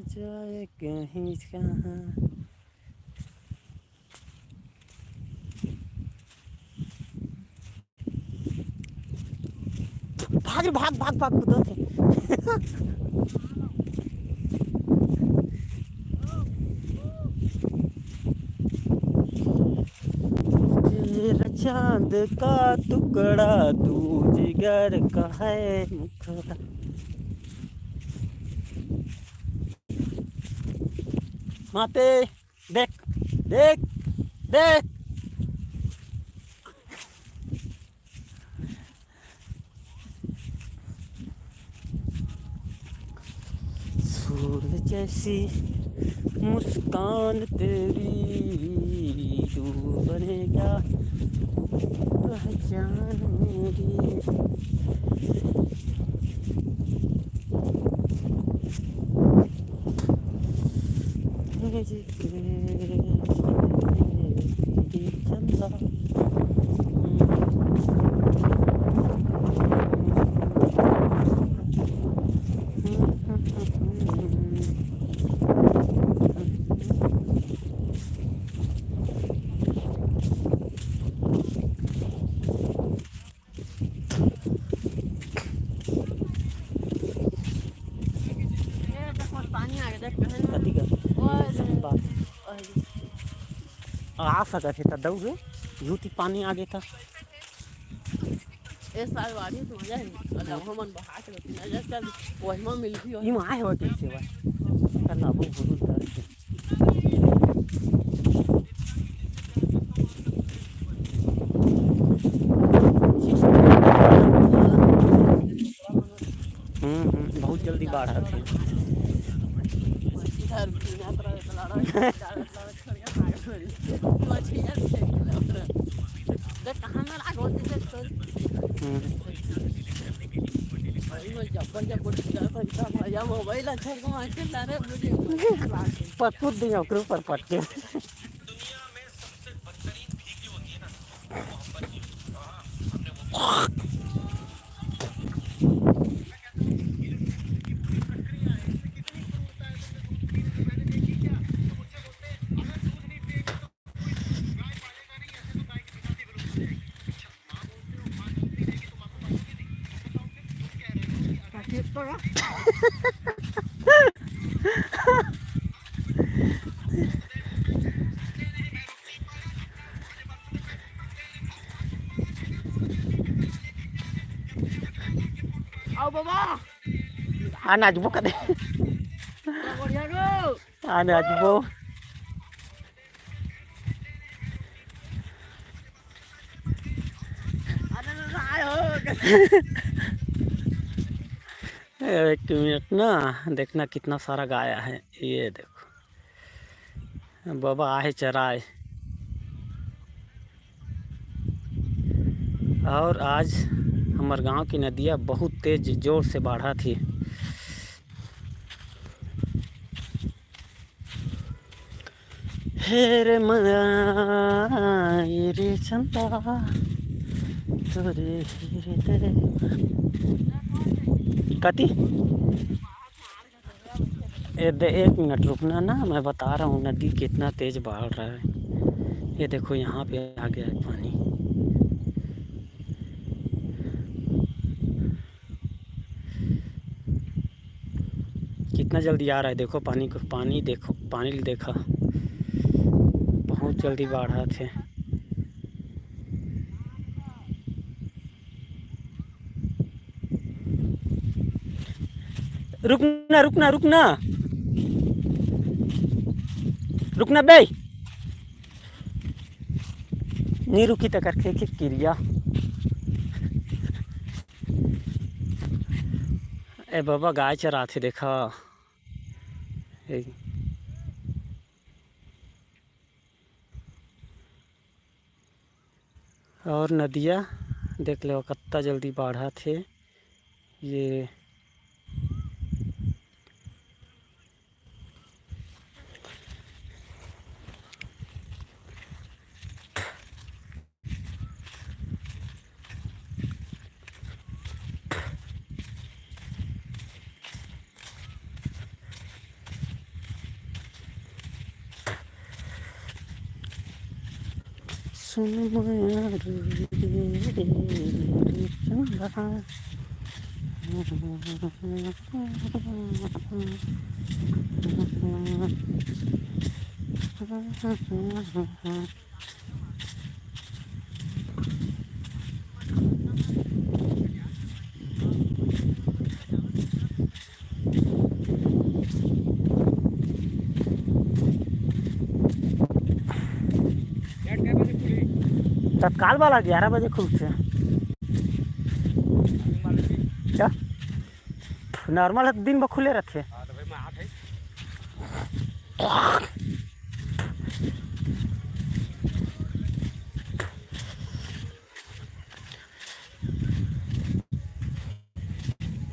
जाए कहीं कहाँ। भाग भाग भाग भाग कूदो थे। तेरा चांद का टुकड़ा तू जिगर का है मुखड़ा। माते देख देख देख। सूरज जैसी मुस्कान तेरी तू बनेगा पहचान मेरी। चंदा पानी आ गया देख कथी का आ सकत है दौड़े झूठी पानी आगे था। ए साल वाली तो मजा है अल्लाह हमन बहा के नजर चल वही में मिल भी ई आए हो कैसे बा करना बहुत बहुत करके बहुत जल्दी बाढ़ आती है। इधर बिना तरह लड़ा मछिया देख कहां में लागो देख तो भाई मैं जब जाता भैया मोबाइल अच्छा को आके लारे पटकुट दिया ओकरे ऊपर पटके। आओ बाबा आना आज बुक दे बढ़िया गो आना आज वो अरे आयो एक मिनट ना देखना कितना सारा गाया है। ये देखो बाबा आहे चराए। और आज हमारे गांव की नदियाँ बहुत तेज जोर से बढ़ा थी। हेरे मना रे चंदा तोरे हीरे तेरे कति एक मिनट रुकना ना मैं बता रहा हूँ नदी कितना तेज बढ़ रहा है। ये देखो यहाँ पे आ गया है पानी। कितना जल्दी आ रहा है देखो पानी को। पानी देखो पानी देखा बहुत जल्दी बढ़ा थे। रुकना रुकना रुकना रुकना बे नहीं रुकी तो करके क्रिया। ए बाबा गाय चरा थे देखा। और नदियाँ देख लो कितना जल्दी बढ़ा थे। ये सुन माया रे चंदा। तत्काल वाला 11 बजे खुलते हैं क्या? नॉर्मल दिन में खुले रहते हैं।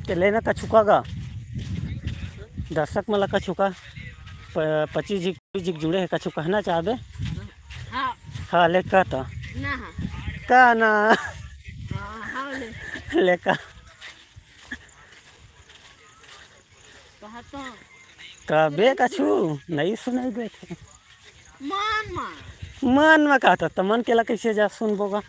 ते लेना का चुकागा दर्शक मला का चुका 25 जिक जुड़े है कछु कहना चाहबे? हाँ हाँ लेका था ना का ना हाँ लेका कहा तो कबे कछु नहीं सुनाई देते मन मन में कहता तो मन केला कैसे जा सुनबोगा?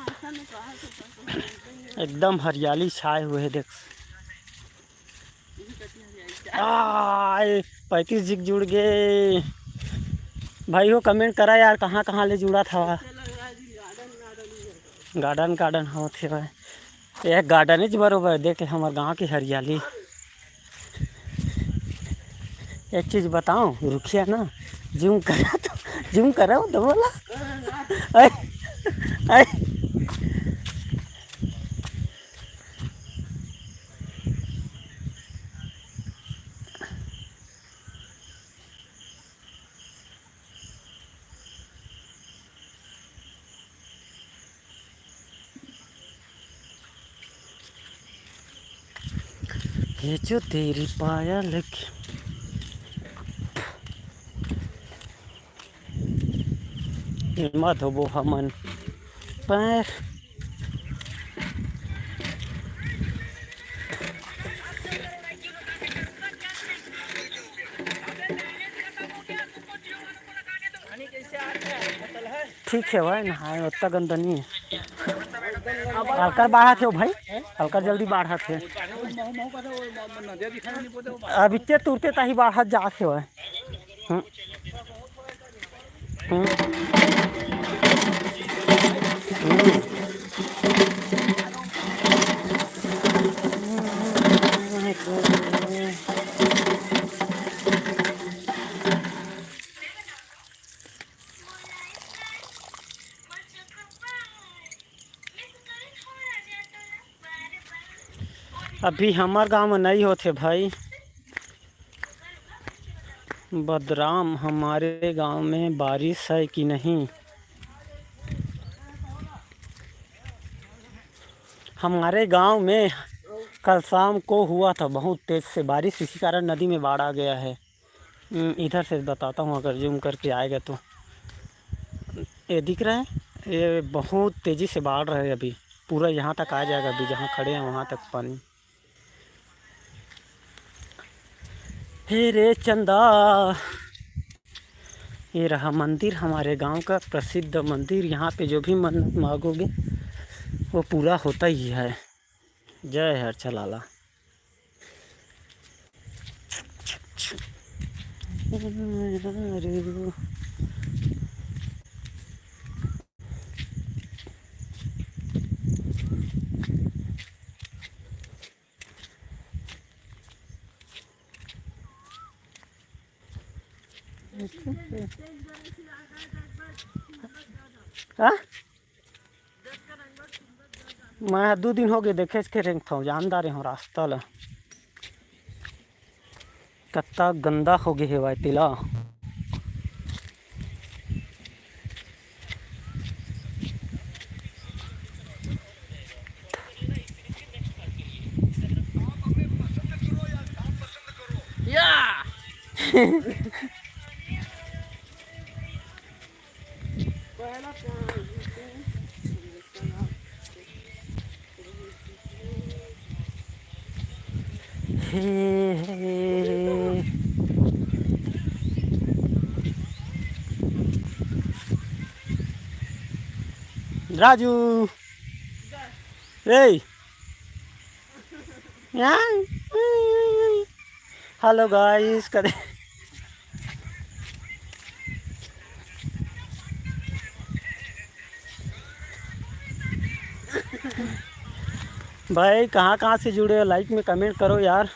ऐसा नहीं कहा एकदम हरियाली छाए हुए है देख। आए 35 जिक जुड़ गए भाई हो। कमेंट करा यार कहाँ कहाँ ले जुड़ा था। गार्डन गार्डन हो थे भाई एक गार्डन ही बरोबर देख हमारे गांव की हरियाली। एक चीज़ बताऊं रुखिया ना जूम करा तो जूम करा तो बोला ऐ ऐ ये जो तेरी पायल की मत हो वो हमन पैर ठीक है भाई नहाए उतना गंदा नहीं है। हल्का बाढ़ा थे भाई हल्का जल्दी बाढ़ा थे अब इतने तुरते ताही बाढ़ा जा थे भाई। अभी हमार गांव में नहीं होते भाई बदराम। हमारे गांव में बारिश है कि नहीं? हमारे गांव में कल शाम को हुआ था बहुत तेज़ से बारिश इसी कारण नदी में बाढ़ आ गया है। इधर से बताता हूँ अगर जूम करके आएगा तो ये दिख रहा है। ये बहुत तेज़ी से बाढ़ रहा है अभी पूरा यहाँ तक आ जाएगा। अभी जहाँ खड़े हैं वहाँ तक पानी। हे रे चंदा ये रहा मंदिर हमारे गांव का प्रसिद्ध मंदिर। यहाँ पे जो भी मन मांगोगे वो पूरा होता ही है। जय हर चलाला। हाँ मैं 2 दिन हो गए देखे के रेंग था जानदार हूँ रास्ता ला कत्ता गंदा हो गए है भाई तिला। राजू रे हेलो गाइस कदे भाई कहाँ कहाँ से जुड़े हो लाइक में कमेंट करो यार।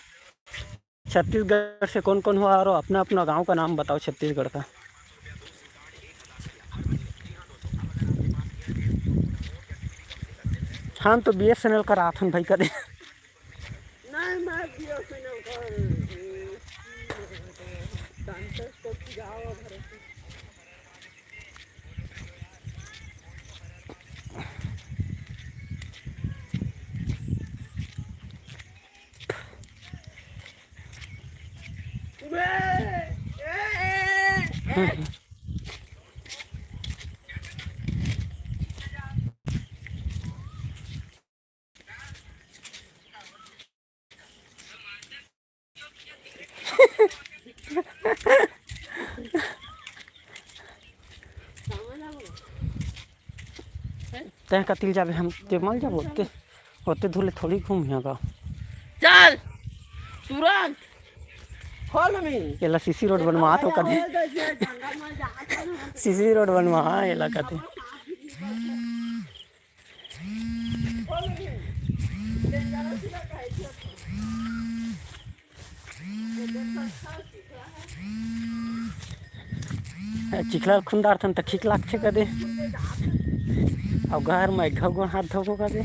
छत्तीसगढ़ से कौन कौन हो और अपना अपना गांव का नाम बताओ छत्तीसगढ़ का। हम तो BSNL का राथन भाई कदे नहीं मैं भी ऐसे नहीं कर डांसर्स को जाओ घर से तय कतिल जाबे हम जमल जब होते होते धुले थोड़ी घूम यहाँ का चल तुरंत खोल मी एला सीसी रोड बनवा तो कदे सीसी रोड बनवा एला कदे चिखला खुंदार थन त खिक लागछे कदे अब घर में घगो हाथ धोबो कदे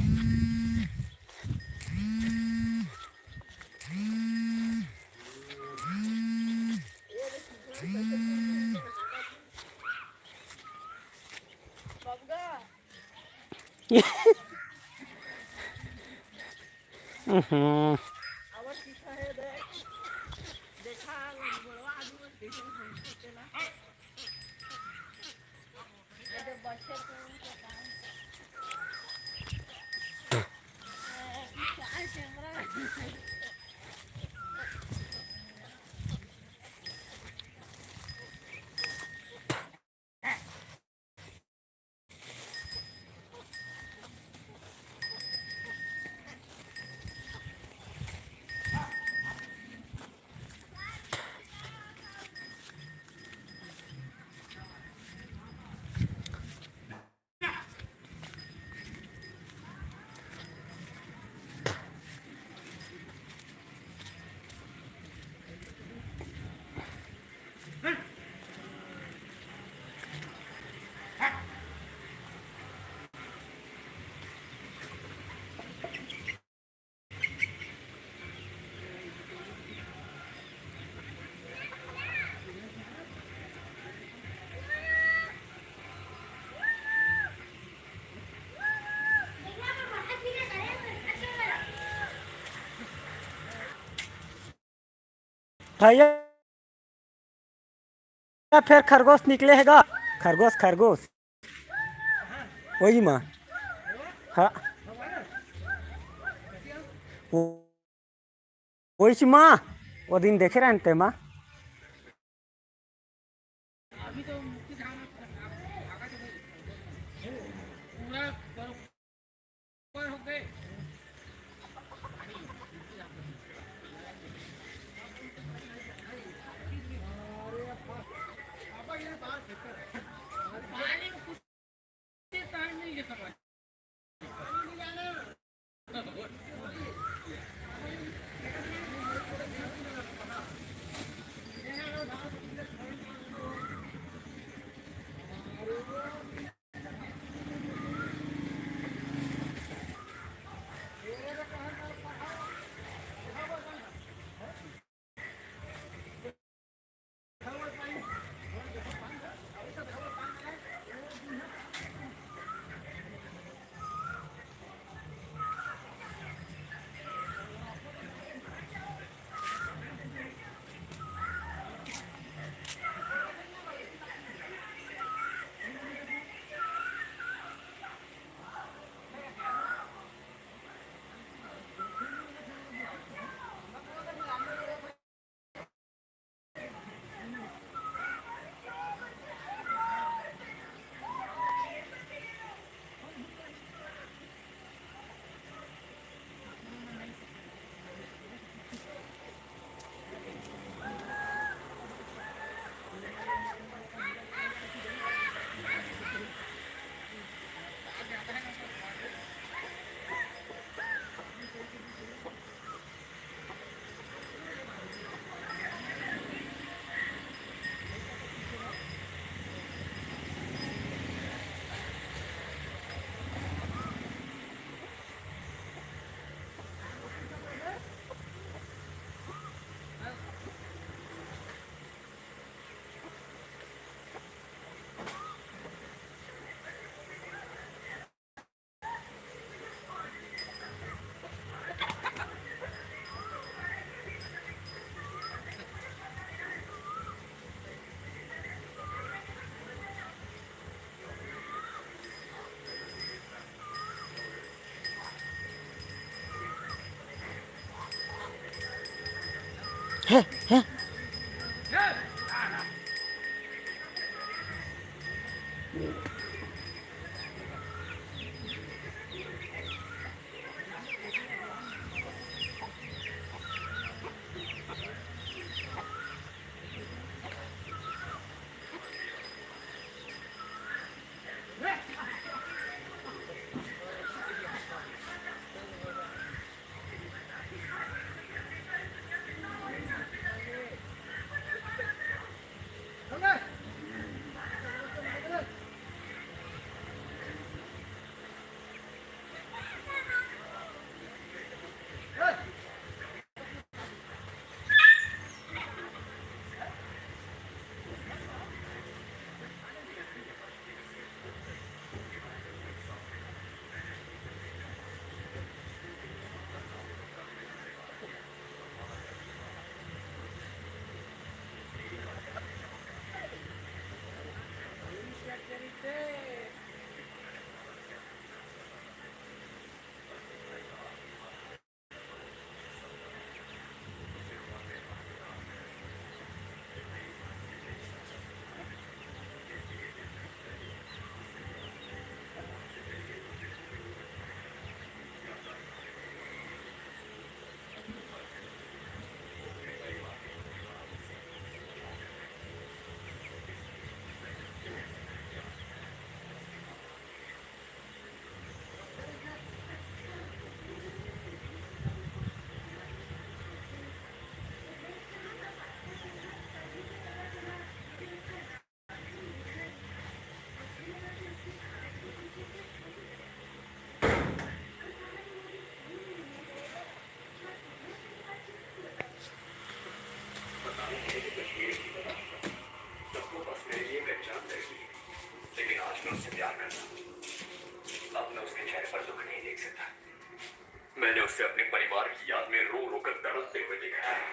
भैया फिर खरगोश निकले हैगा खरगोश खरगोश वही माँ हाँ वही माँ वो दिन देखे रहते माँ है। मैंने उसे अपने परिवार की याद में रो रो कर तड़पते हुए देखा है।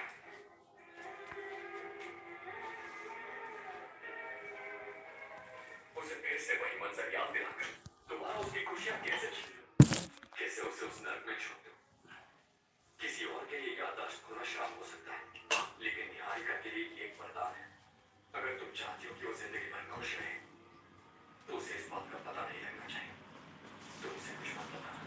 उसे फिर से वही मंजर याद दिलाकर दोबारा उसकी खुशियां कैसे छीन लूं? कैसे उसे उस नर्क में छोड़ दूं? किसी और के लिए याददाश्त खोना श्राप हो सकता है, लेकिन निहारिका के लिए ये एक वरदान है। अगर तुम चाहती हो कि वो जिंदगी भर खुश रहे, तो उसे इस बात का पता नहीं लगना चाहिए। तुम उसे कुछ मत बताना।